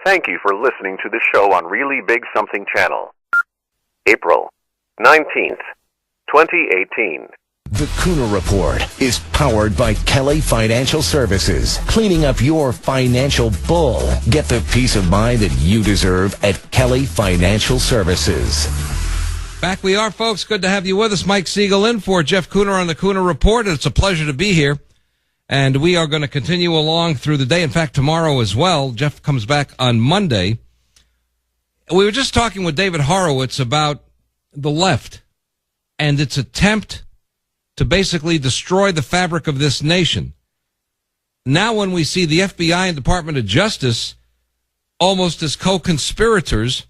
Thank you for listening to the show on Really Big Something Channel. April 19th, 2018. The Kuhner Report is powered by Kelly Financial Services. Cleaning up your financial bull. Get the peace of mind that you deserve at Kelly Financial Services. Back we are, folks. Good to have you with us. Mike Siegel in for Jeff Kuhner on the Kuhner Report. It's a pleasure to be here. And we are going to continue along through the day. In fact, tomorrow as well. Jeff comes back on Monday. We were just talking with David Horowitz about the left and its attempt to basically destroy the fabric of this nation. Now when we see the FBI and Department of Justice almost as co-conspirators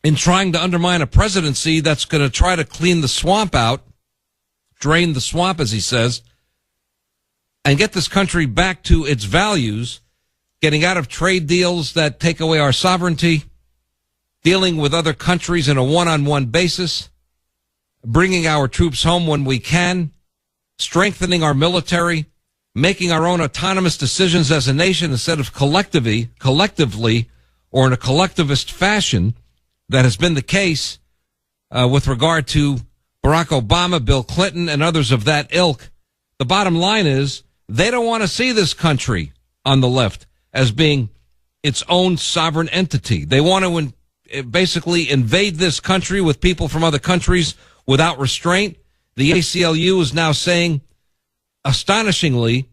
in trying to undermine a presidency that's going to try to clean the swamp out, drain the swamp, as he says, and get this country back to its values, getting out of trade deals that take away our sovereignty, dealing with other countries in a one-on-one basis, bringing our troops home when we can, strengthening our military, making our own autonomous decisions as a nation instead of collectively or in a collectivist fashion that has been the case with regard to Barack Obama, Bill Clinton, and others of that ilk. The bottom line is they don't want to see this country on the left as being its own sovereign entity. They want to basically invade this country with people from other countries without restraint. The ACLU is now saying, astonishingly,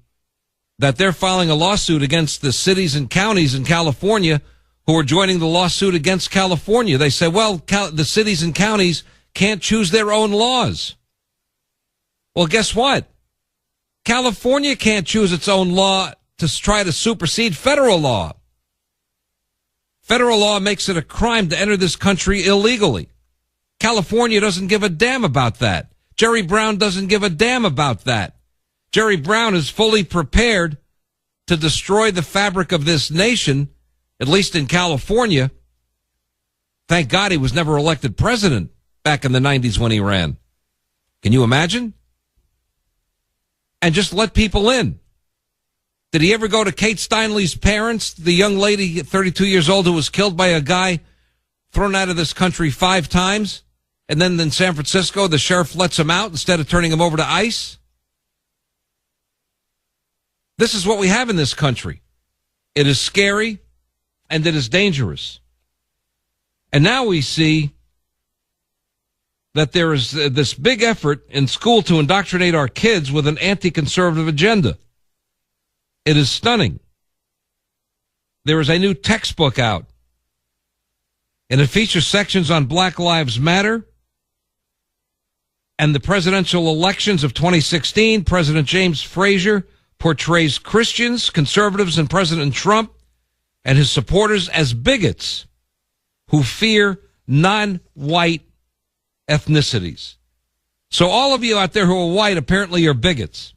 that they're filing a lawsuit against the cities and counties in California who are joining the lawsuit against California. They say, well, the cities and counties can't choose their own laws. Well, guess what? California can't choose its own law to try to supersede federal law. Federal law makes it a crime to enter this country illegally. California doesn't give a damn about that. Jerry Brown doesn't give a damn about that. Jerry Brown is fully prepared to destroy the fabric of this nation, at least in California. Thank God he was never elected president back in the 90s when he ran. Can you imagine? And just let people in. Did he ever go to Kate Steinle's parents, the young lady, 32 years old, who was killed by a guy thrown out of this country 5 times? And then in San Francisco, the sheriff lets him out instead of turning him over to ICE? This is what we have in this country. It is scary and it is dangerous. And now we see that there is this big effort in school to indoctrinate our kids with an anti-conservative agenda. It is stunning. There is a new textbook out, and it features sections on Black Lives Matter and the presidential elections of 2016. President James Frazier portrays Christians, conservatives, and President Trump and his supporters as bigots who fear non-white ethnicities. So all of you out there who are white, apparently you're bigots.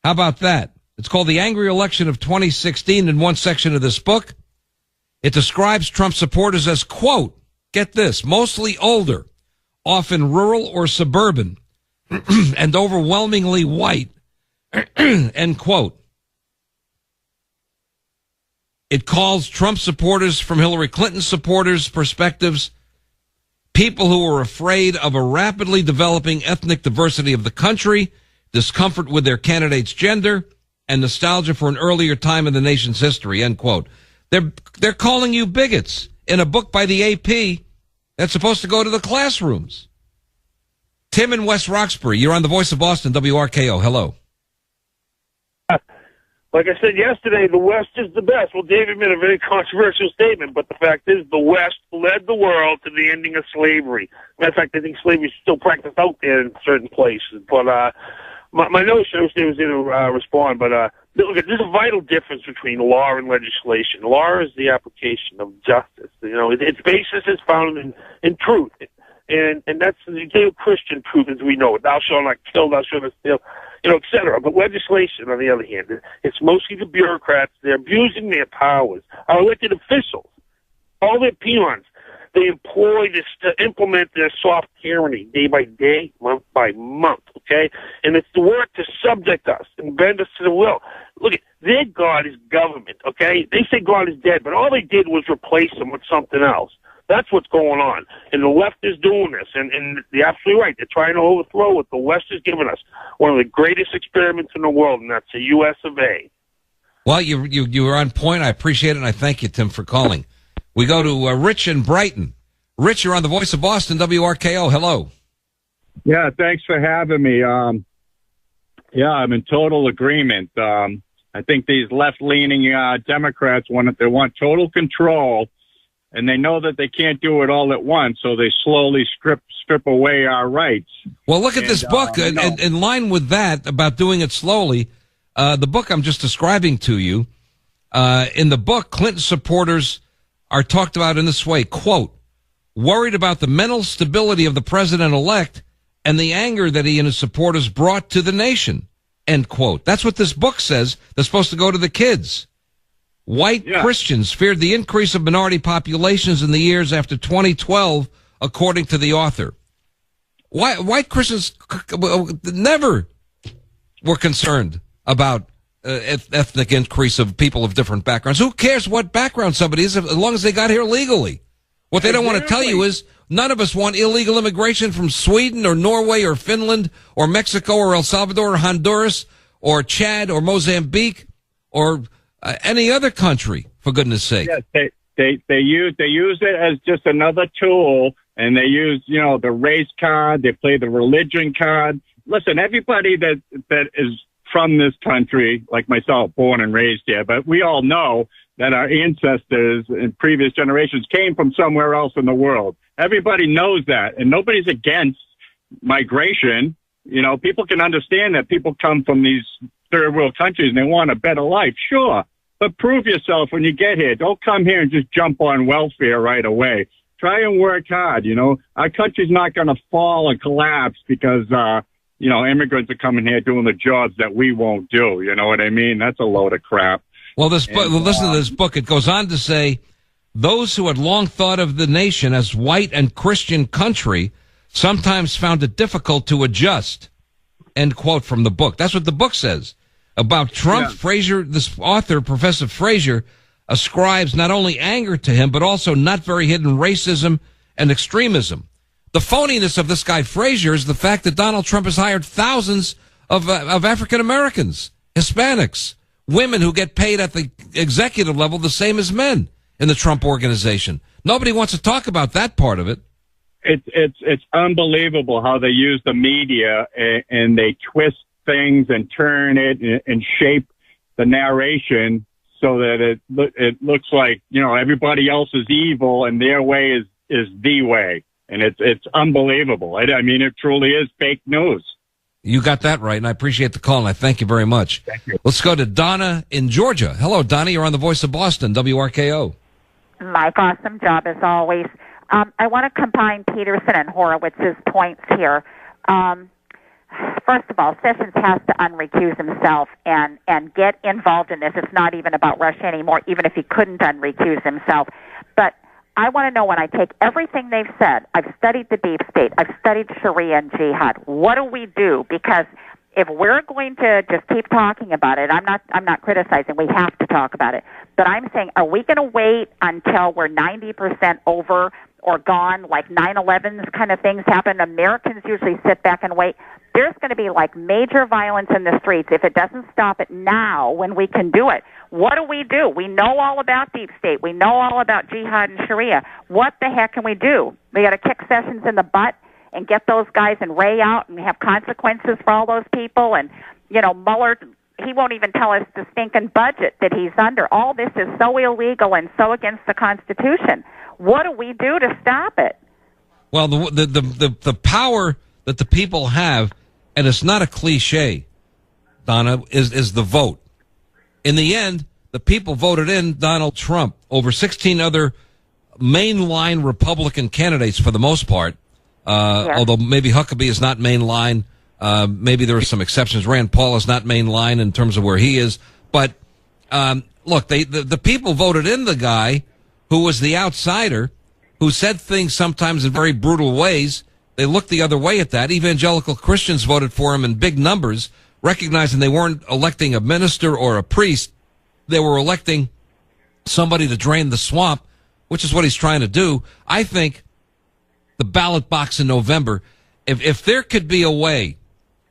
How about that? It's called The Angry Election of 2016 in one section of this book. It describes Trump supporters as, quote, get this, mostly older, often rural or suburban, and overwhelmingly white, end quote. It calls Trump supporters from Hillary Clinton supporters' perspectives people who are afraid of a rapidly developing ethnic diversity of the country, discomfort with their candidate's gender, and nostalgia for an earlier time in the nation's history, end quote. They're calling you bigots in a book by the AP that's supposed to go to the classrooms. Tim in West Roxbury, you're on the Voice of Boston, WRKO. Hello. Like I said yesterday, the West is the best. Well, David made a very controversial statement, but the fact is the West led the world to the ending of slavery. Matter of fact, I think slavery is still practiced out there in certain places. But my notion, I was going to respond, but look, there's a vital difference between law and legislation. Law is the application of justice. You know, its basis is found in truth. And that's the Judeo-Christian truth as we know it. Thou shalt not kill, thou shalt not steal, you know, et cetera. But legislation, on the other hand, it's mostly the bureaucrats. They're abusing their powers. Our elected officials, all their peons, They employ this to implement their soft tyranny day by day, month by month, okay? And it's the work to subject us and bend us to the will. Look, their God is government, okay? They say God is dead, but all they did was replace him with something else. That's what's going on. And the left is doing this. And they're absolutely right. They're trying to overthrow what the West has given us. One of the greatest experiments in the world, and that's the U.S. of A. Well, you were on point. I appreciate it, and I thank you, Tim, for calling. We go to Rich in Brighton. Rich, you're on the Voice of Boston, WRKO. Hello. Yeah, thanks for having me. Yeah, I'm in total agreement. I think these left-leaning Democrats want total control, and they know that they can't do it all at once, so they slowly strip away our rights. Well, look at this book. In line with that, about doing it slowly, the book I'm just describing to you, in the book, Clinton supporters are talked about in this way, quote, worried about the mental stability of the president-elect and the anger that he and his supporters brought to the nation, end quote. That's what this book says. They're supposed to go to the kids. White Christians feared the increase of minority populations in the years after 2012, according to the author. White Christians never were concerned about ethnic increase of people of different backgrounds. Who cares what background somebody is as long as they got here legally? What they don't want to tell you is none of us want illegal immigration from Sweden or Norway or Finland or Mexico or El Salvador or Honduras or Chad or Mozambique or any other country, for goodness sake. Yes, they use it as just another tool, and they use, the race card, they play the religion card. Listen, everybody that is from this country, like myself, born and raised here, but we all know that our ancestors in previous generations came from somewhere else in the world. Everybody knows that, and nobody's against migration. People can understand that people come from these third world countries and they want a better life, sure. But prove yourself when you get here. Don't come here and just jump on welfare right away. Try and work hard, Our country's not going to fall and collapse because, immigrants are coming here doing the jobs that we won't do. You know what I mean? That's a load of crap. Well, listen to this book. It goes on to say, those who had long thought of the nation as white and Christian country sometimes found it difficult to adjust, end quote from the book. That's what the book says. About Trump, yeah. Frazier, this author, Professor Frazier, ascribes not only anger to him, but also not very hidden racism and extremism. The phoniness of this guy Frazier is the fact that Donald Trump has hired thousands of African Americans, Hispanics, women who get paid at the executive level the same as men in the Trump organization. Nobody wants to talk about that part of it. It's unbelievable how they use the media and they twist things and turn it and shape the narration so that it looks like, everybody else is evil and their way is the way. And it's unbelievable. I mean, it truly is fake news. You got that right, and I appreciate the call, and I thank you very much. Thank you. Let's go to Donna in Georgia. Hello, Donna. You're on the Voice of Boston, WRKO. Mike, awesome job as always. I want to combine Peterson and Horowitz's points here. First of all, Sessions has to unrecuse himself and get involved in this. It's not even about Russia anymore, even if he couldn't unrecuse himself. But I want to know, when I take everything they've said, I've studied the deep state, I've studied Sharia and jihad, what do we do? Because if we're going to just keep talking about it, I'm not criticizing, we have to talk about it. But I'm saying, are we going to wait until we're 90% over or gone, like 9/11 kind of things happen? Americans usually sit back and wait. There's going to be like major violence in the streets if it doesn't stop it now when we can do it. What do? We know all about deep state. We know all about jihad and Sharia. What the heck can we do? We got to kick Sessions in the butt and get those guys and Ray out and have consequences for all those people. And, Mueller, he won't even tell us the stinking budget that he's under. All this is so illegal and so against the Constitution. What do we do to stop it? Well, the power that the people have, and it's not a cliche, Donna, is the vote. In the end, the people voted in Donald Trump over 16 other mainline Republican candidates for the most part. Yes. Although maybe Huckabee is not mainline. Maybe there are some exceptions. Rand Paul is not mainline in terms of where he is. But look, the people voted in the guy who was the outsider, who said things sometimes in very brutal ways. They looked the other way at that. Evangelical Christians voted for him in big numbers, recognizing they weren't electing a minister or a priest. They were electing somebody to drain the swamp, which is what he's trying to do. I think the ballot box in November, if there could be a way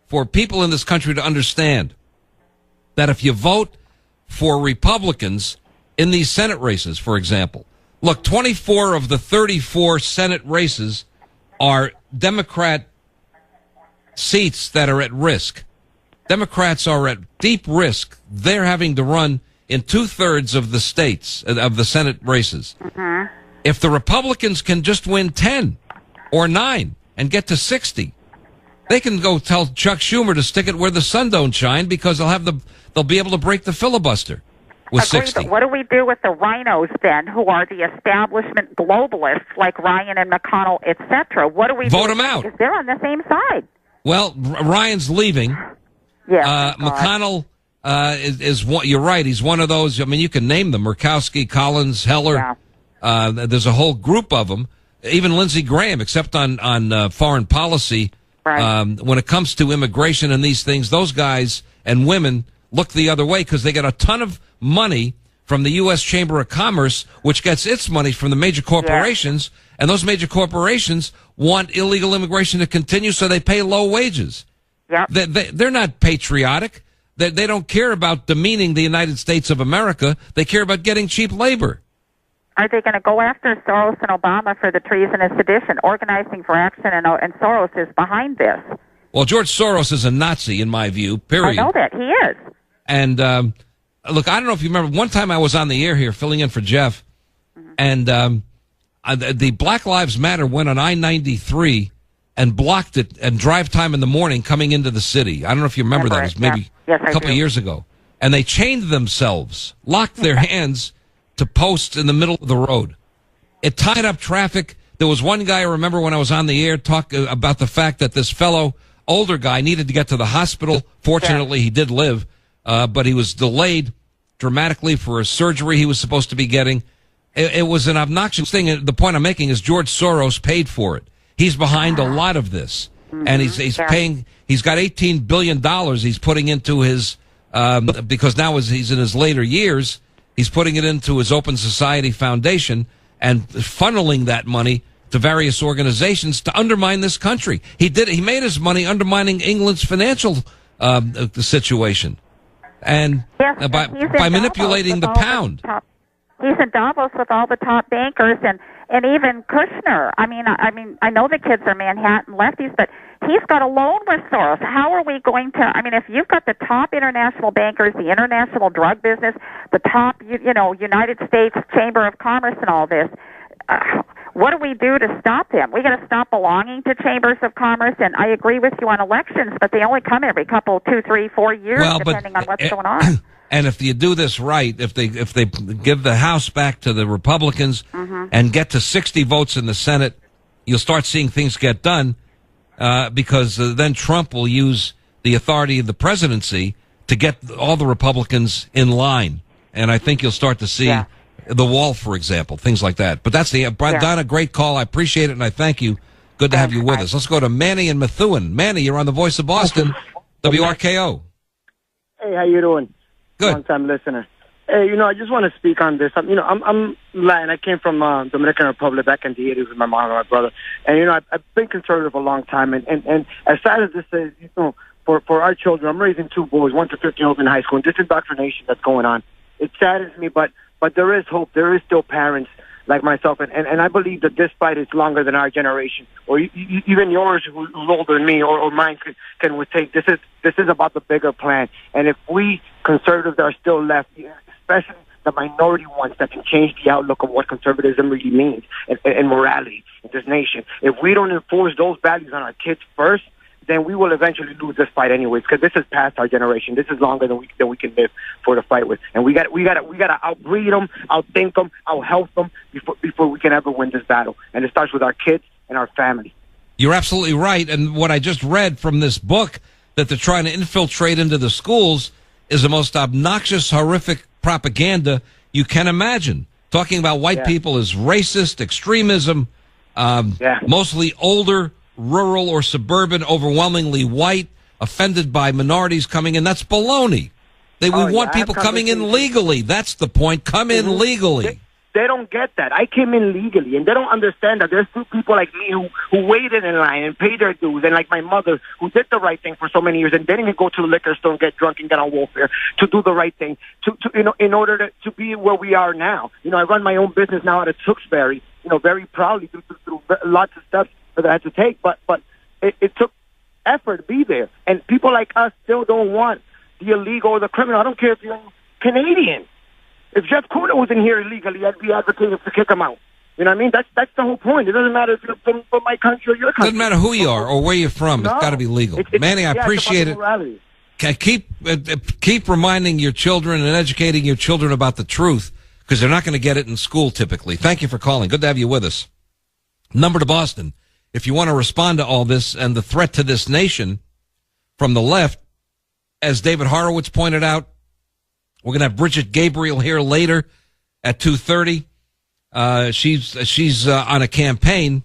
for people in this country to understand that if you vote for Republicans in these Senate races, for example, look, 24 of the 34 Senate races are Democrat seats that are at risk. Democrats are at deep risk. They're having to run in 2/3 of the states, of the Senate races. If the Republicans can just win 10 or 9 and get to 60, they can go tell Chuck Schumer to stick it where the sun don't shine, because they'll be able to break the filibuster with 60. But what do we do with the rhinos then, who are the establishment globalists like Ryan and McConnell, etc.? What do we vote do? them out? Because they're on the same side. Well, Ryan's leaving. Yeah. McConnell is one. You're right. He's one of those. I mean, you can name them: Murkowski, Collins, Heller. Yeah. There's a whole group of them. Even Lindsey Graham, except on foreign policy. Right. When it comes to immigration and these things, those guys and women look the other way because they get a ton of money from the U.S. Chamber of Commerce, which gets its money from the major corporations, and those major corporations want illegal immigration to continue, so they pay low wages. Yeah. They're not patriotic. They don't care about demeaning the United States of America. They care about getting cheap labor. Are they going to go after Soros and Obama for the treason and sedition? Organizing for Action and Soros is behind this. Well, George Soros is a Nazi, in my view, period. I know that. He is. And, look, I don't know if you remember, one time I was on the air here filling in for Jeff, and the Black Lives Matter went on I-93 and blocked it and drive time in the morning coming into the city. I don't know if you remember that. It was maybe a couple of years ago. And they chained themselves, locked their hands to posts in the middle of the road. It tied up traffic. There was one guy I remember when I was on the air talk about the fact that this fellow, older guy, needed to get to the hospital. Fortunately, he did live, but he was delayed dramatically for a surgery he was supposed to be getting. It was an obnoxious thing. The point I'm making is George Soros paid for it. He's behind a lot of this, and he's paying. He's got $18 billion he's putting into his because now as he's in his later years, he's putting it into his Open Society Foundation and funneling that money to various organizations to undermine this country. He made his money undermining England's financial situation, and by manipulating the pound. He's in Davos with all the top bankers and even Kuhner. I mean, I know the kids are Manhattan lefties, but he's got a loan with Soros. How are we going to? I mean, if you've got the top international bankers, the international drug business, the top, United States Chamber of Commerce, and all this. What do we do to stop them? We got to stop belonging to chambers of commerce. And I agree with you on elections, but they only come every couple, 2, 3, 4 years, depending on what's going on. And if you do this right, if they give the House back to the Republicans and get to 60 votes in the Senate, you'll start seeing things get done because then Trump will use the authority of the presidency to get all the Republicans in line. And I think you'll start to see the wall, for example, things like that. But that's Donna, great call. I appreciate it, and I thank you. Good to have you with us. Let's go to Manny and Methuen. Manny, you're on the Voice of Boston, WRKO. Hey, how you doing? Good. Long-time listener. Hey, I just want to speak on this. I'm Latin. I came from Dominican Republic back in the 80s with my mom and my brother. And, I've been conservative a long time. And as sad as this is, for our children, I'm raising 2 boys, 1 to 15 years old in high school, and this indoctrination that's going on. It saddens me, but there is hope. There is still parents like myself, and I believe that this fight is longer than our generation, or even yours, who's older than me, or mine can take. This is about the bigger plan, and if we conservatives are still left, especially the minority ones that can change the outlook of what conservatism really means and morality in this nation, if we don't enforce those values on our kids first, then we will eventually lose this fight anyways, because this is past our generation. This is longer than we can live for the fight with, and we got to outbreed them, outthink them, outhealth them before we can ever win this battle. And it starts with our kids and our family. You're absolutely right. And what I just read from this book that they're trying to infiltrate into the schools is the most obnoxious, horrific propaganda you can imagine. talking about white people as racist, extremism, mostly older, rural or suburban, overwhelmingly white, offended by minorities coming in. That's baloney. We want people coming in legally. That's the point. Come in legally. They don't get that. I came in legally, and they don't understand that there's two people like me who waited in line and paid their dues, and like my mother who did the right thing for so many years and didn't even go to the liquor store and get drunk and get on welfare to do the right thing in order to be where we are now. I run my own business now out of Tewksbury, very proudly through lots of steps that I had to take, but it took effort to be there, and people like us still don't want the illegal or the criminal. I don't care if you're Canadian. If Jeff Kuhner was in here illegally, I'd be advocating to kick him out. You know what I mean? That's the whole point. It doesn't matter if you're from my country or your country. Doesn't matter who you are or where you're from. It's got to be legal. Manny, I appreciate it. Keep reminding your children and educating your children about the truth, because they're not going to get it in school typically. Thank you for calling. Good to have you with us. Number to Boston, if you want to respond to all this and the threat to this nation from the left, as David Horowitz pointed out, we're going to have Bridget Gabriel here later at 2:30. She's on a campaign,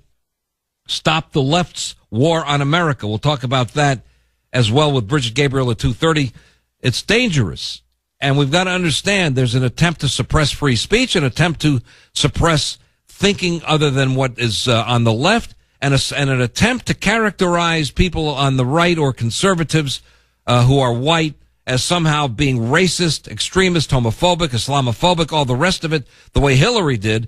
Stop the Left's War on America. We'll talk about that as well with Bridget Gabriel at 2:30. It's dangerous, and we've got to understand there's an attempt to suppress free speech, an attempt to suppress thinking other than what is on the left, and an attempt to characterize people on the right or conservatives who are white as somehow being racist, extremist, homophobic, Islamophobic, all the rest of it, the way Hillary did.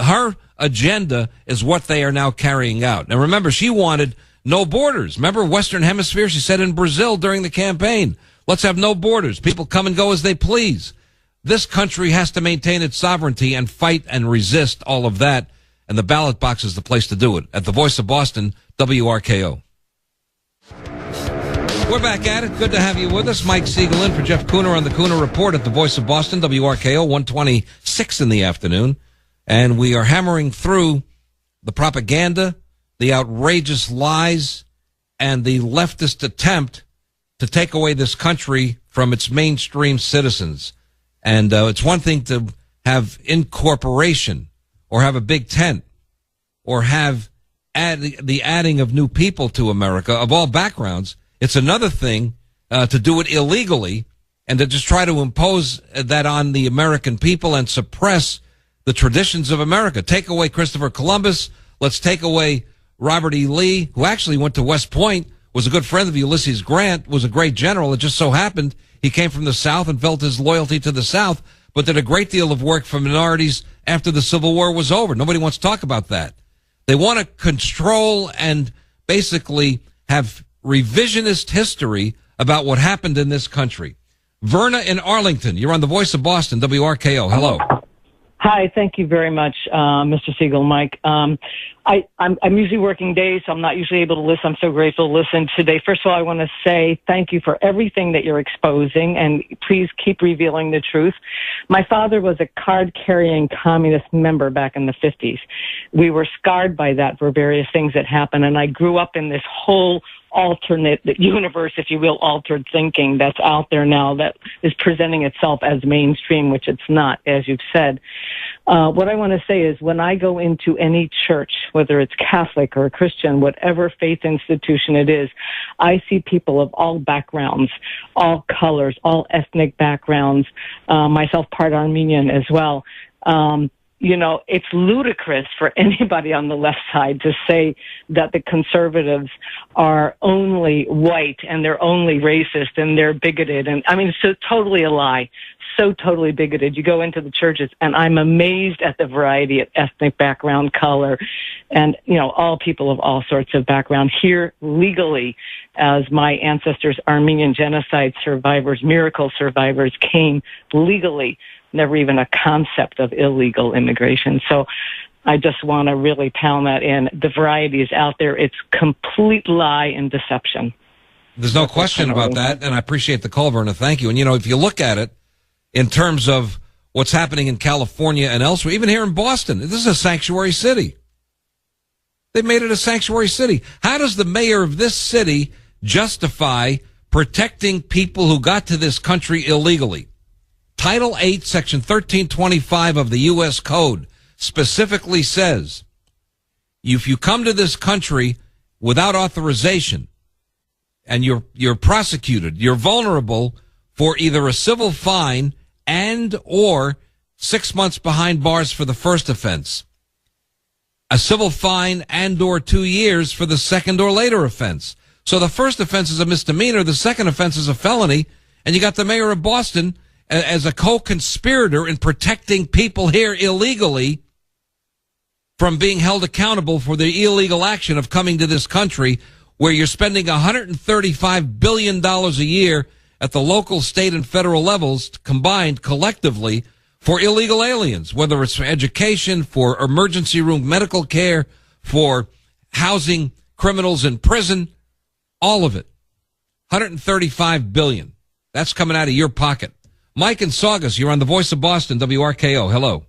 Her agenda is what they are now carrying out. Now, remember, she wanted no borders. Remember, Western Hemisphere, she said in Brazil during the campaign, let's have no borders. People come and go as they please. This country has to maintain its sovereignty and fight and resist all of that, and the ballot box is the place to do it. At the Voice of Boston, WRKO. We're back at it. Good to have you with us. Mike Siegel in for Jeff Kuhner on the Kuhner Report at the Voice of Boston, WRKO, 126 in the afternoon. And we are hammering through the propaganda, the outrageous lies, and the leftist attempt to take away this country from its mainstream citizens. And it's one thing to have incorporation or have a big tent or have the adding of new people to America of all backgrounds. It's another thing to do it illegally and to just try to impose that on the American people and suppress the traditions of America. Take away Christopher Columbus. Let's take away Robert E. Lee, who actually went to West Point, was a good friend of Ulysses Grant, was a great general. It just so happened he came from the South and felt his loyalty to the South, but did a great deal of work for minorities after the Civil War was over. Nobody wants to talk about that. They want to control and basically have revisionist history about what happened in this country. Verna in Arlington, you're on the Voice of Boston, WRKO. Hello. Hi, thank you very much, Mr. Siegel, Mike. I'm usually working days, so I'm not usually able to listen. I'm so grateful to listen today. First of all, I want to say thank you for everything that you're exposing, and please keep revealing the truth. My father was a card-carrying communist member back in the 50s. We were scarred by that for various things that happened, and I grew up in this whole alternate universe, if you will, altered thinking that's out there now that is presenting itself as mainstream, which it's not, as you've said. What I want to say is when I go into any church, whether it's Catholic or Christian, whatever faith institution it is, I see people of all backgrounds, all colors, all ethnic backgrounds, myself part Armenian as well. It's ludicrous for anybody on the left side to say that the conservatives are only white and they're only racist and they're bigoted. And I mean, it's so totally a lie, so totally bigoted. You go into the churches and I'm amazed at the variety of ethnic background, color, and, all people of all sorts of background here legally, as my ancestors, Armenian genocide survivors, miracle survivors, came legally. Never even a concept of illegal immigration. So I just want to really pound that in. The variety is out there. It's complete lie and deception. There's no question about that, and I appreciate the call, Verna. Thank you. And, if you look at it in terms of what's happening in California and elsewhere, even here in Boston, this is a sanctuary city. They made it a sanctuary city. How does the mayor of this city justify protecting people who got to this country illegally? Title 8, Section 1325 of the U.S. Code specifically says, if you come to this country without authorization and you're prosecuted, you're vulnerable for either a civil fine and or 6 months behind bars for the first offense, a civil fine and or 2 years for the second or later offense. So the first offense is a misdemeanor, the second offense is a felony, and you got the mayor of Boston as a co-conspirator in protecting people here illegally from being held accountable for the illegal action of coming to this country where you're spending $135 billion a year at the local, state, and federal levels combined collectively for illegal aliens, whether it's for education, for emergency room medical care, for housing criminals in prison, all of it. $135 billion. That's coming out of your pocket. Mike in Saugus, you're on the Voice of Boston, WRKO. Hello.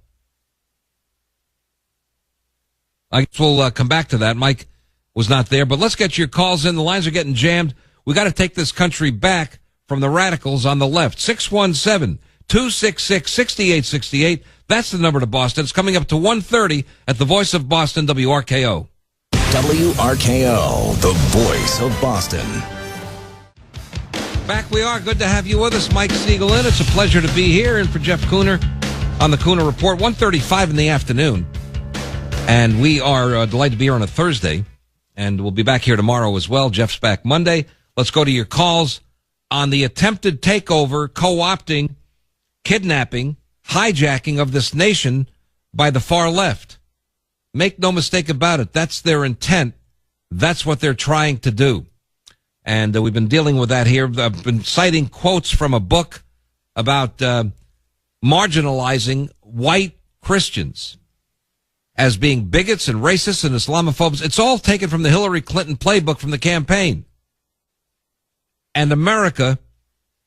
I guess we'll come back to that. Mike was not there, but let's get your calls in. The lines are getting jammed. We got to take this country back from the radicals on the left. 617-266-6868. That's the number to Boston. It's coming up to 1:30 at the Voice of Boston, WRKO. WRKO, the Voice of Boston. Back we are. Good to have you with us, Mike Siegel in. It's a pleasure to be here and for Jeff Kuhner on the Kuhner Report, 1:35 in the afternoon. And we are delighted to be here on a Thursday. And we'll be back here tomorrow as well. Jeff's back Monday. Let's go to your calls on the attempted takeover, co-opting, kidnapping, hijacking of this nation by the far left. Make no mistake about it. That's their intent. That's what they're trying to do. And we've been dealing with that here. I've been citing quotes from a book about marginalizing white Christians as being bigots and racists and Islamophobes. It's all taken from the Hillary Clinton playbook from the campaign. And America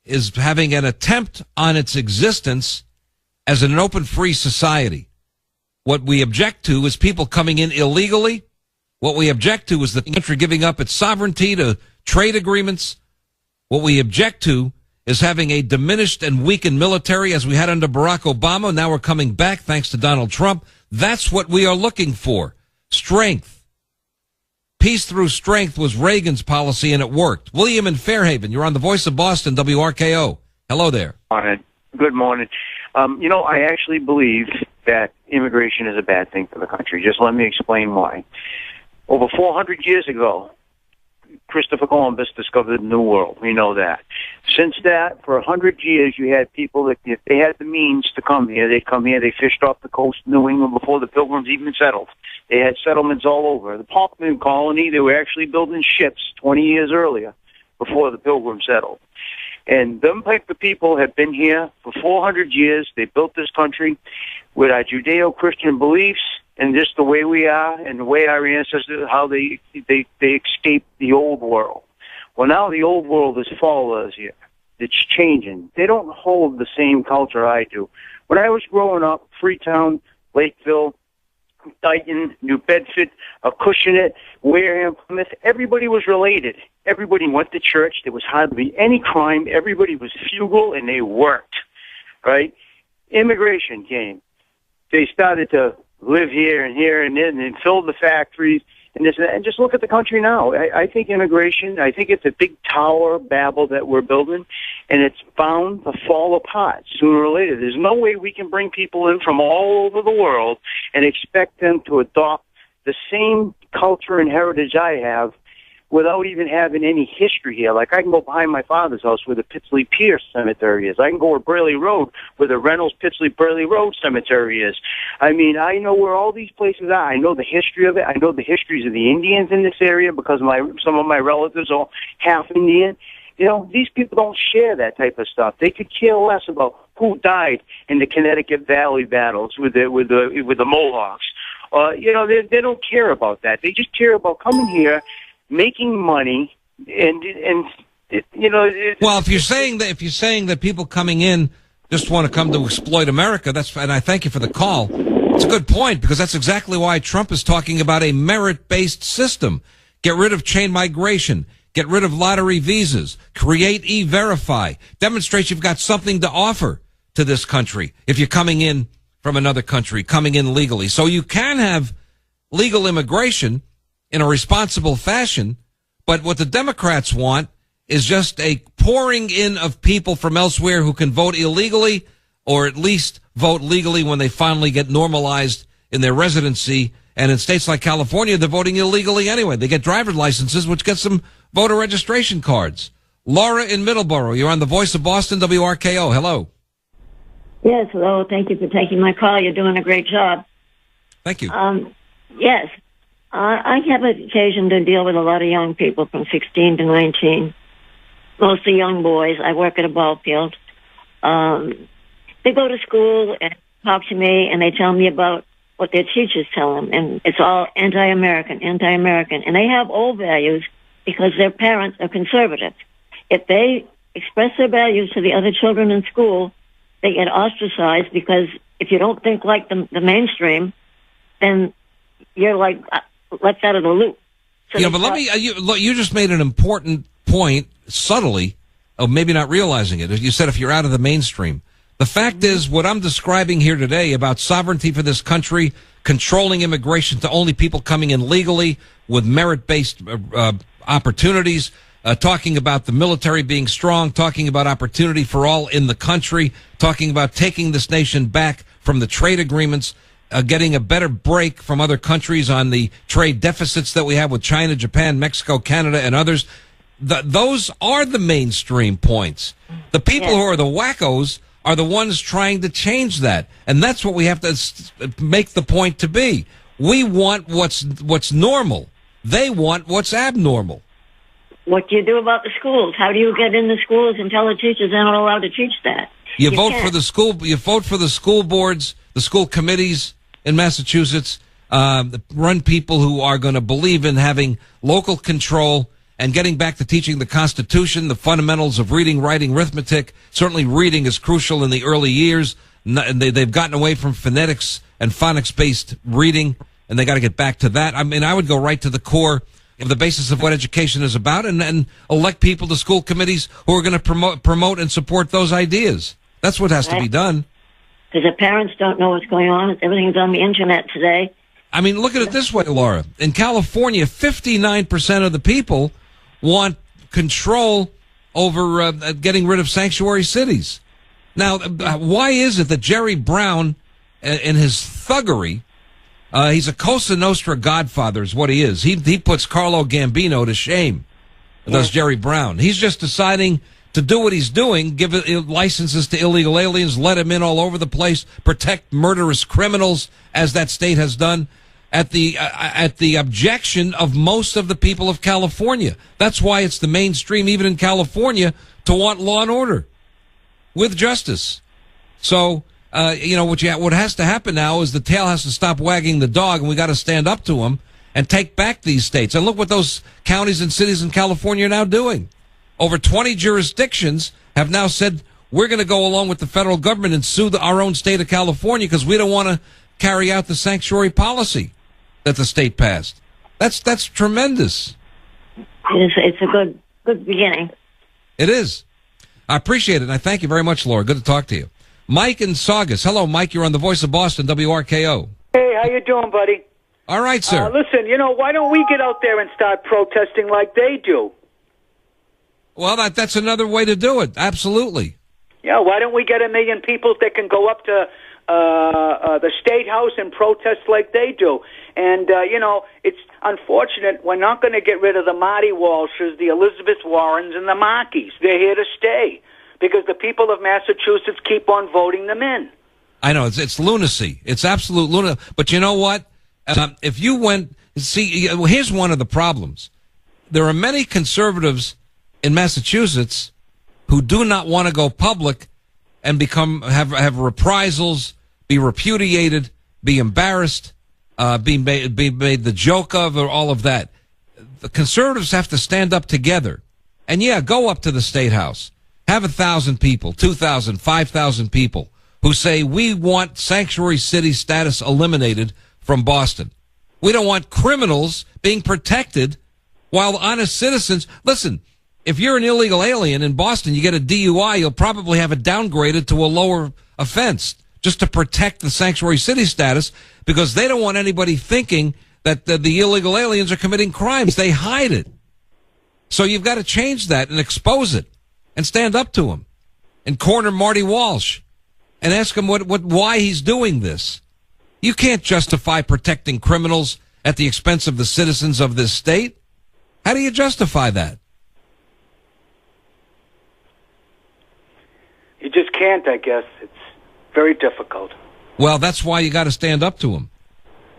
is having an attempt on its existence as an open, free society. What we object to is people coming in illegally. What we object to is the country giving up its sovereignty to trade agreements. What we object to is having a diminished and weakened military as we had under Barack Obama. Now we're coming back thanks to Donald Trump. That's what we are looking for. Strength. Peace through strength was Reagan's policy, and it worked. William in Fairhaven, you're on the Voice of Boston, WRKO. Hello there. Morning. Good morning. I actually believe that immigration is a bad thing for the country. Just let me explain why. Over 400 years ago, Christopher Columbus discovered the New World. We know that. Since that, for 100 years, you had people that, if they had the means to come here, they'd come here. They fished off the coast of New England before the Pilgrims even settled. They had settlements all over. The Parkland colony, they were actually building ships 20 years earlier before the Pilgrims settled. And them type of people have been here for 400 years. They built this country with our Judeo-Christian beliefs and just the way we are and the way our ancestors, how they escaped the old world. Well, now the old world has followed us here. It's changing. They don't hold the same culture I do. When I was growing up, Freetown, Lakeville, Dighton, New Bedford, Acushnet, Wareham, Plymouth, everybody was related. Everybody went to church. There was hardly any crime. Everybody was frugal, and they worked, right? Immigration came. They started to live here and then fill the factories and this and that. And just look at the country now. I think immigration, I think it's a big Tower Babel that we're building, and it's bound to fall apart sooner or later. There's no way we can bring people in from all over the world and expect them to adopt the same culture and heritage I have without even having any history here. Like, I can go behind my father's house where the Pitsley Pierce Cemetery is. I can go to Burley Road where the Reynolds Pitsley Burley Road Cemetery is. I mean, I know where all these places are. I know the history of it. I know the histories of the Indians in this area because some of my relatives are half Indian. You know, these people don't share that type of stuff. They could care less about who died in the Connecticut Valley battles with the Mohawks. They don't care about that. They just care about coming here, making money, and well, if you're saying that people coming in just want to come to exploit America, and I thank you for the call. It's a good point, because that's exactly why Trump is talking about a merit-based system. Get rid of chain migration. Get rid of lottery visas. Create E-Verify. Demonstrate you've got something to offer to this country if you're coming in from another country, coming in legally. So you can have legal immigration in a responsible fashion, but what the Democrats want is just a pouring in of people from elsewhere who can vote illegally or at least vote legally when they finally get normalized in their residency. And in states like California, they're voting illegally anyway. They get driver's licenses, which gets them voter registration cards. Laura in Middleborough, you're on the Voice of Boston, WRKO. Hello. Yes, hello. Thank you for taking my call. You're doing a great job. Thank you. Yes, I have an occasion to deal with a lot of young people from 16 to 19, mostly young boys. I work at a ball field. They go to school and talk to me, and they tell me about what their teachers tell them, and it's all anti-American, and they have old values because their parents are conservative. If they express their values to the other children in school, they get ostracized because if you don't think like the mainstream, then you're like left out of the loop. So yeah, but you just made an important point subtly, of maybe not realizing it. You said if you're out of the mainstream. The fact is, what I'm describing here today about sovereignty for this country, controlling immigration to only people coming in legally with merit-based opportunities, talking about the military being strong, talking about opportunity for all in the country, talking about taking this nation back from the trade agreements, getting a better break from other countries on the trade deficits that we have with China, Japan, Mexico, Canada, and others. Those are the mainstream points. The people who are the wackos are the ones trying to change that. And that's what we have to make the point to be. We want what's normal. They want what's abnormal. What do you do about the schools? How do you get in the schools and tell the teachers they're not allowed to teach that? You vote for the school. You vote for the school boards, the school committees in Massachusetts. Run people who are going to believe in having local control and getting back to teaching the Constitution, the fundamentals of reading, writing, arithmetic. Certainly reading is crucial in the early years. They've gotten away from phonetics and phonics-based reading, and they got to get back to that. I mean, I would go right to the core of the basis of what education is about and elect people to school committees who are going to promote and support those ideas. That's what has to be done. Because the parents don't know what's going on. Everything's on the Internet today. I mean, look at it this way, Laura. In California, 59% of the people want control over getting rid of sanctuary cities. Now, why is it that Jerry Brown, in his thuggery, he's a Cosa Nostra godfather is what he is. He puts Carlo Gambino to shame, does Jerry Brown. He's just deciding to do what he's doing, give licenses to illegal aliens, let them in all over the place, protect murderous criminals, as that state has done, at the objection of most of the people of California. That's why it's the mainstream, even in California, to want law and order with justice. So, what has to happen now is the tail has to stop wagging the dog, and we got to stand up to them and take back these states. And look what those counties and cities in California are now doing. Over 20 jurisdictions have now said, we're going to go along with the federal government and sue our own state of California because we don't want to carry out the sanctuary policy that the state passed. That's tremendous. It's a good beginning. It is. I appreciate it, and I thank you very much, Laura. Good to talk to you. Mike in Saugus. Hello, Mike. You're on the Voice of Boston, WRKO. Hey, how you doing, buddy? All right, sir. Listen, why don't we get out there and start protesting like they do? Well, that's another way to do it. Absolutely. Yeah, why don't we get 1 million people that can go up to the State House and protest like they do? And, it's unfortunate. We're not going to get rid of the Marty Walshes, the Elizabeth Warrens, and the Markeys. They're here to stay because the people of Massachusetts keep on voting them in. I know. It's lunacy. It's absolute lunacy. But you know what? If you went... See, here's one of the problems. There are many conservatives in Massachusetts who do not want to go public and have reprisals, be repudiated, be embarrassed, be made the joke of, or all of that. The conservatives have to stand up together and go up to the State House, have 1,000 people, 2,000, 5,000 people who say we want sanctuary city status eliminated from Boston. We don't want criminals being protected while honest citizens. Listen, if you're an illegal alien in Boston, you get a DUI, you'll probably have it downgraded to a offense just to protect the sanctuary city status, because they don't want anybody thinking that the illegal aliens are committing crimes. They hide it. So you've got to change that and expose it and stand up to him and corner Marty Walsh and ask him why he's doing this. You can't justify protecting criminals at the expense of the citizens of this state. How do you justify that? You just can't, I guess. It's very difficult. Well, that's why you got to stand up to him.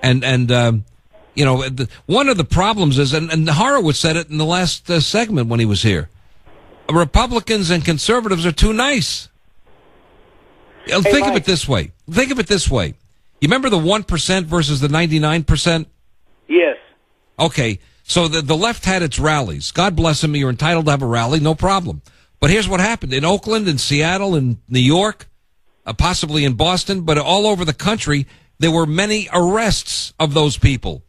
And you know, one of the problems is, and Horowitz said it in the last segment when he was here, Republicans and conservatives are too nice. Think of it this way. Think of it this way. You remember the 1% versus the 99%? Yes. Okay, so the left had its rallies. God bless them. You're entitled to have a rally, no problem. But here's what happened. In Oakland, in Seattle, in New York, possibly in Boston, but all over the country, there were many arrests of those people.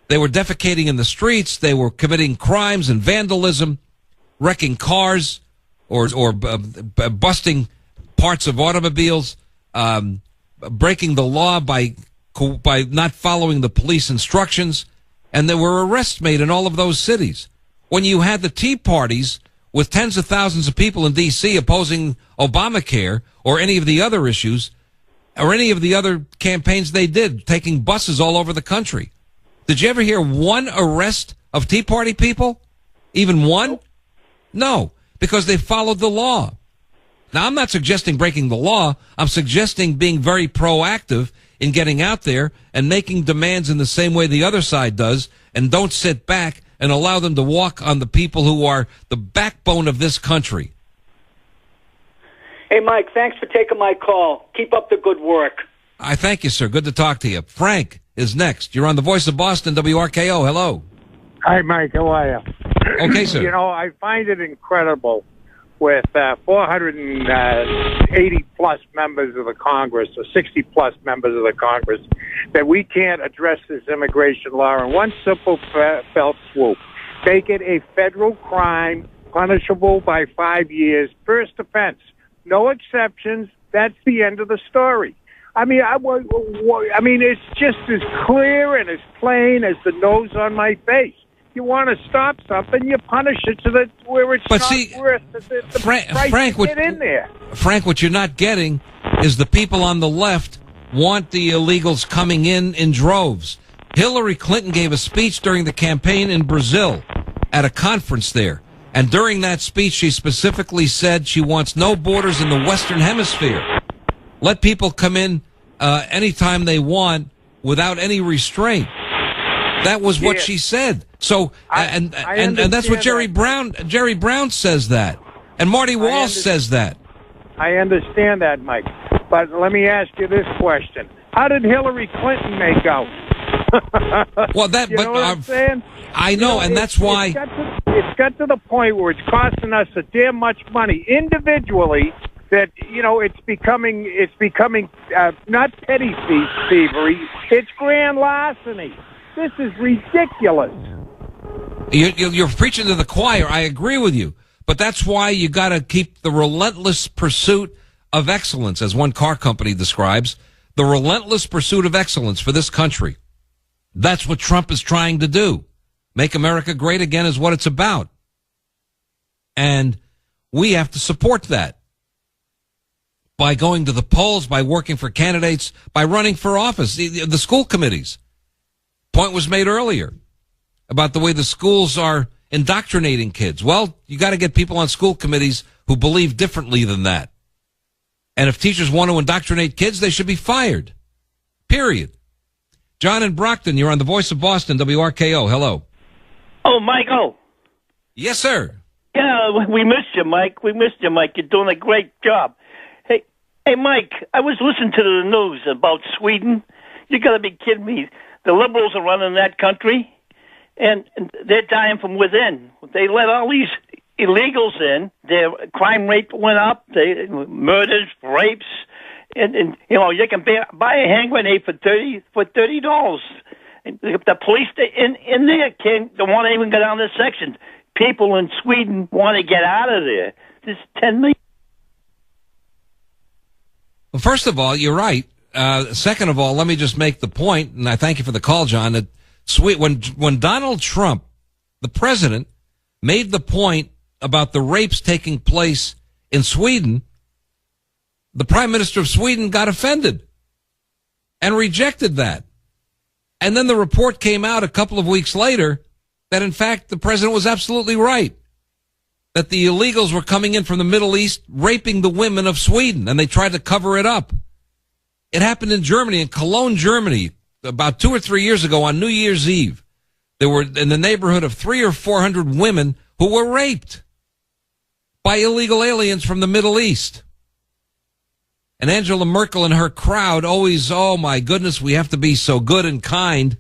They were defecating in the streets. They were committing crimes and vandalism, wrecking cars, or busting parts of automobiles, breaking the law by not following the police instructions. And there were arrests made in all of those cities. When you had the Tea Parties with tens of thousands of people in D.C. opposing Obamacare or any of the other issues, or any of the other campaigns they did, taking buses all over the country. Did you ever hear one arrest of Tea Party people? Even one? No, because they followed the law. Now, I'm not suggesting breaking the law. I'm suggesting being very proactive in getting out there and making demands in the same way the other side does, and don't sit back and allow them to walk on the people who are the backbone of this country. Hey, Mike, thanks for taking my call. Keep up the good work. I thank you, sir. Good to talk to you. Frank is next. You're on the Voice of Boston, WRKO. Hello. Hi, Mike. How are you? Okay, sir. You know, I find it incredible with 480-plus members of the Congress, or 60-plus members of the Congress, that we can't address this immigration law in one simple felt swoop. Make it a federal crime, punishable by 5 years, first offense. No exceptions. That's the end of the story. I mean, it's just as clear and as plain as the nose on my face. You want to stop something, you punish it to where it's not worth the price to get in there. Frank, what you're not getting is the people on the left want the illegals coming in droves. Hillary Clinton gave a speech during the campaign in Brazil at a conference there. And during that speech, she specifically said she wants no borders in the Western Hemisphere. Let people come in anytime they want without any restraint. That was what she said. So, and that's what Jerry Brown says that. And Marty Walsh says that. I understand that, Mike. But let me ask you this question. How did Hillary Clinton make out? Well, you know what I'm saying? I know, and that's why it's got to the point where it's costing us so damn much money individually that, you know, it's becoming not petty thievery, it's grand larceny. This is ridiculous. You're preaching to the choir. I agree with you. But that's why you got to keep the relentless pursuit of excellence, as one car company describes, the relentless pursuit of excellence for this country. That's what Trump is trying to do. Make America great again is what it's about. And we have to support that by going to the polls, by working for candidates, by running for office, the school committees. Point was made earlier about the way the schools are indoctrinating kids. Well, you got to get people on school committees who believe differently than that. And if teachers want to indoctrinate kids, they should be fired. Period. John in Brockton, you're on the Voice of Boston, WRKO. Hello. Oh, Michael. Yes, sir. Yeah, we missed you, Mike. We missed you, Mike. You're doing a great job. Hey, Mike, I was listening to the news about Sweden. You got to be kidding me. The liberals are running that country, and they're dying from within. They let all these illegals in. Their crime rate went up. Murders, rapes, and you know, you can buy a hand grenade for $30. The police in there don't want to even go down this section. People in Sweden want to get out of there. There's 10 million. Well, first of all, you're right. Second of all, let me just make the point, and I thank you for the call, John, that when Donald Trump, the president, made the point about the rapes taking place in Sweden, the prime minister of Sweden got offended and rejected that. And then the report came out a couple of weeks later that, in fact, the president was absolutely right, that the illegals were coming in from the Middle East, raping the women of Sweden, and they tried to cover it up. It happened in Germany, in Cologne, Germany, about 2 or 3 years ago on New Year's Eve. There were in the neighborhood of 300 or 400 women who were raped by illegal aliens from the Middle East. And Angela Merkel and her crowd always, oh my goodness, we have to be so good and kind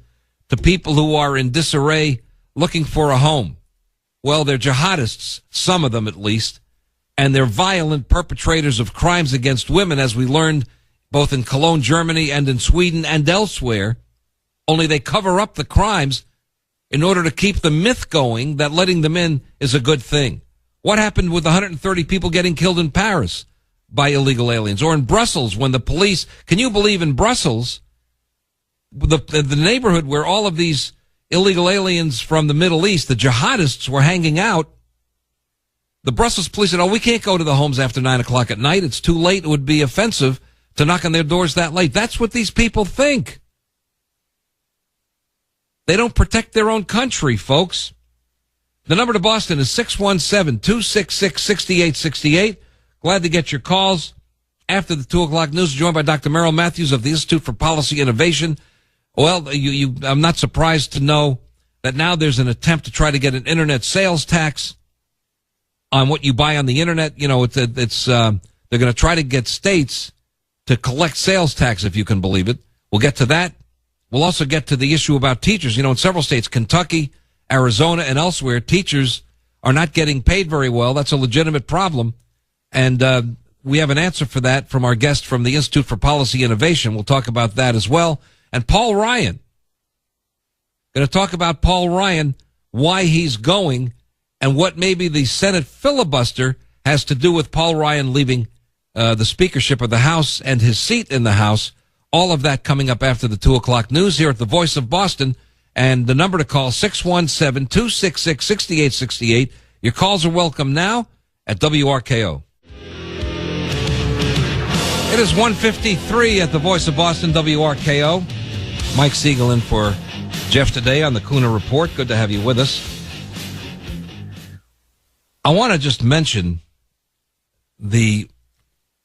to people who are in disarray looking for a home. Well, they're jihadists, some of them at least, and they're violent perpetrators of crimes against women, as we learned both in Cologne, Germany, and in Sweden and elsewhere. Only they cover up the crimes in order to keep the myth going that letting them in is a good thing. What happened with 130 people getting killed in Paris by illegal aliens? Or in Brussels, when the police, can you believe in Brussels, the neighborhood where all of these illegal aliens from the Middle East, the jihadists, were hanging out, the Brussels police said, oh, we can't go to the homes after 9 o'clock at night. It's too late. It would be offensive to knock on their doors that late. That's what these people think. They don't protect their own country, folks. The number to Boston is 617-266-6868. Glad to get your calls. After the 2 o'clock news, joined by Dr. Merrill Matthews of the Institute for Policy Innovation. Well, I'm not surprised to know that now there's an attempt to try to get an internet sales tax on what you buy on the internet. You know, they're going to try to get states to collect sales tax, if you can believe it. We'll get to that. We'll also get to the issue about teachers. You know, in several states, Kentucky, Arizona, and elsewhere, teachers are not getting paid very well. That's a legitimate problem. And we have an answer for that from our guest from the Institute for Policy Innovation. We'll talk about that as well. And Paul Ryan. Going to talk about Paul Ryan, why he's going, and what maybe the Senate filibuster has to do with Paul Ryan leaving the speakership of the House and his seat in the House. All of that coming up after the 2 o'clock news here at the Voice of Boston. And the number to call, 617-266-6868. Your calls are welcome now at WRKO. It is 1:53 at the Voice of Boston, WRKO. Mike Siegel in for Jeff today on the Kuhner Report. Good to have you with us. I want to just mention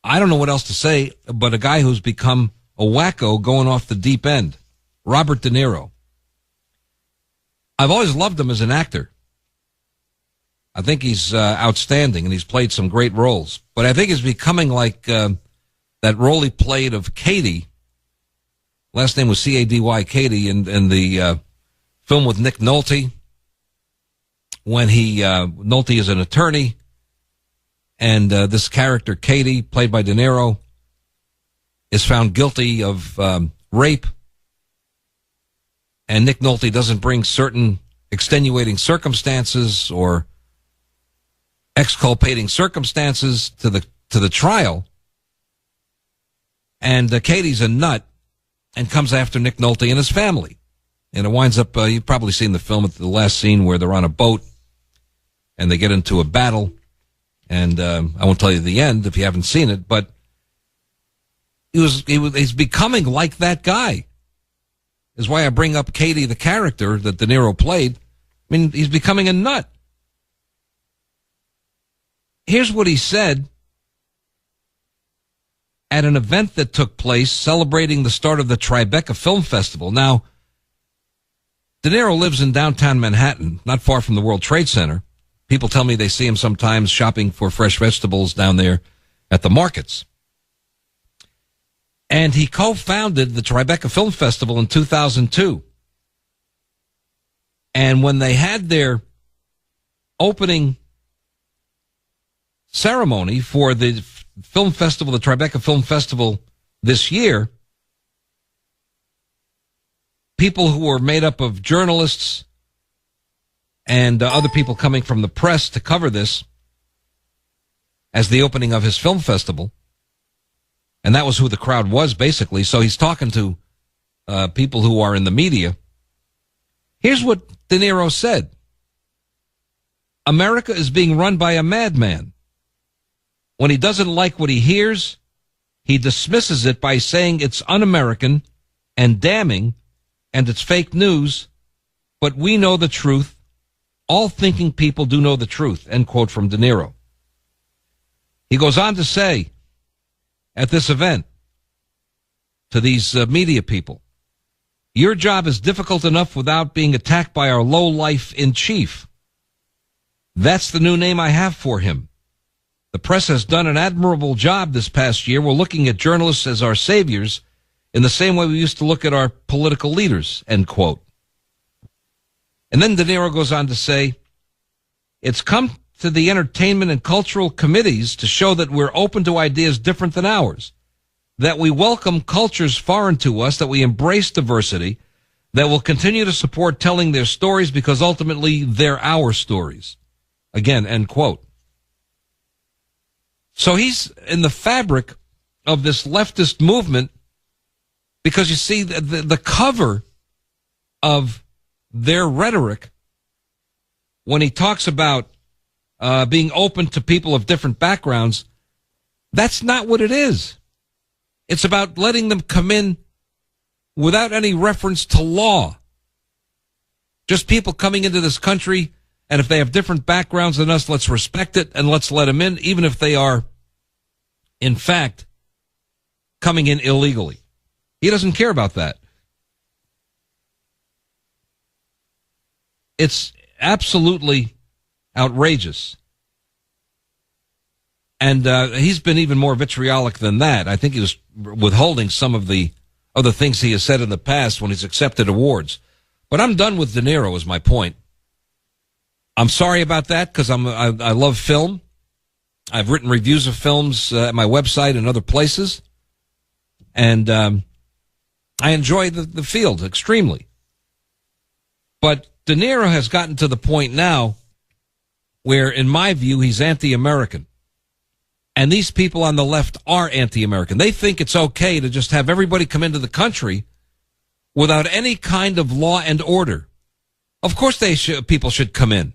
I don't know what else to say, but a guy who's become a wacko going off the deep end, Robert De Niro. I've always loved him as an actor. I think he's outstanding, and he's played some great roles. But I think he's becoming like that role he played of Katie. Last name was C-A-D-Y, Katie, in the film with Nick Nolte, when Nolte is an attorney, and this character, Katie, played by De Niro, is found guilty of rape, and Nick Nolte doesn't bring certain extenuating circumstances or exculpating circumstances to the trial, and Katie's a nut and comes after Nick Nolte and his family. And it winds up, you've probably seen the film at the last scene where they're on a boat and they get into a battle. And I won't tell you the end if you haven't seen it, but he's becoming like that guy. Is why I bring up Katie, the character that De Niro played. I mean, he's becoming a nut. Here's what he said at an event that took place celebrating the start of the Tribeca Film Festival. Now, De Niro lives in downtown Manhattan, not far from the World Trade Center. People tell me they see him sometimes shopping for fresh vegetables down there at the markets. And he co-founded the Tribeca Film Festival in 2002. And when they had their opening ceremony for the film festival, the Tribeca Film Festival this year, people who were made up of journalists and other people coming from the press to cover this as the opening of his film festival, And that was who the crowd was, basically. So he's talking to people who are in the media. Here's what De Niro said. America is being run by a madman. When he doesn't like what he hears, he dismisses it by saying it's un-American and damning, and it's fake news, but we know the truth. All thinking people do know the truth, end quote from De Niro. He goes on to say at this event to these media people, your job is difficult enough without being attacked by our lowlife in chief. That's the new name I have for him. The press has done an admirable job this past year. We're looking at journalists as our saviors in the same way we used to look at our political leaders, end quote. And then De Niro goes on to say, it's come to the entertainment and cultural committees to show that we're open to ideas different than ours, that we welcome cultures foreign to us, that we embrace diversity, that will continue to support telling their stories because ultimately they're our stories. Again, end quote. So he's in the fabric of this leftist movement because you see the cover of their rhetoric when he talks about being open to people of different backgrounds. That's not what it is. It's about letting them come in without any reference to law. Just people coming into this country, and if they have different backgrounds than us, let's respect it and let's let them in, even if they are, in fact, coming in illegally. He doesn't care about that. It's absolutely outrageous. And he's been even more vitriolic than that. I think he was withholding some of the other things he has said in the past when he's accepted awards. But I'm done with De Niro, is my point. I'm sorry about that because I love film. I've written reviews of films at my website and other places. And I enjoy the field extremely. But De Niro has gotten to the point now where, in my view, he's anti-American. And these people on the left are anti-American. They think it's okay to just have everybody come into the country without any kind of law and order. Of course people should come in.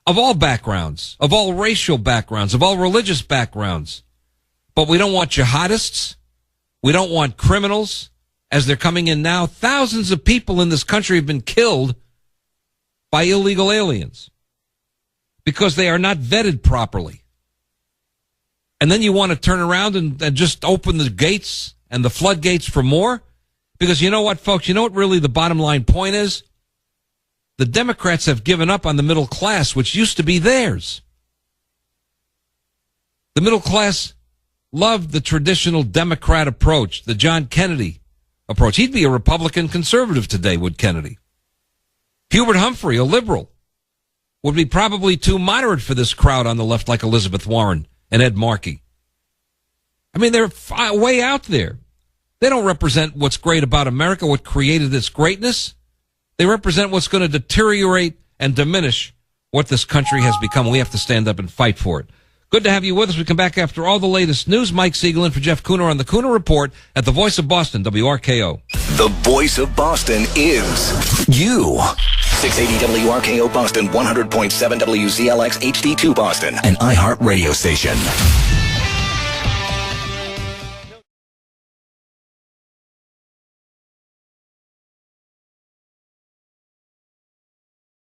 Of all backgrounds, of all racial backgrounds, of all religious backgrounds. But we don't want jihadists. We don't want criminals as they're coming in now. Thousands of people in this country have been killed by illegal aliens because they are not vetted properly. And then you want to turn around and just open the gates and the floodgates for more? Because you know what, folks? You know what really the bottom line point is? The Democrats have given up on the middle class, which used to be theirs. The middle class loved the traditional Democrat approach, the John Kennedy approach. He'd be a Republican conservative today, would Kennedy. Hubert Humphrey, a liberal, would be probably too moderate for this crowd on the left like Elizabeth Warren and Ed Markey. I mean, they're way out there. They don't represent what's great about America, what created its greatness. They represent what's going to deteriorate and diminish what this country has become. We have to stand up and fight for it. Good to have you with us. We come back after all the latest news. Mike Siegel in for Jeff Kuhner on the Kuhner Report at the Voice of Boston, WRKO. The Voice of Boston is you. 680 WRKO Boston, 100.7 WZLX HD2 Boston, an iHeart radio station.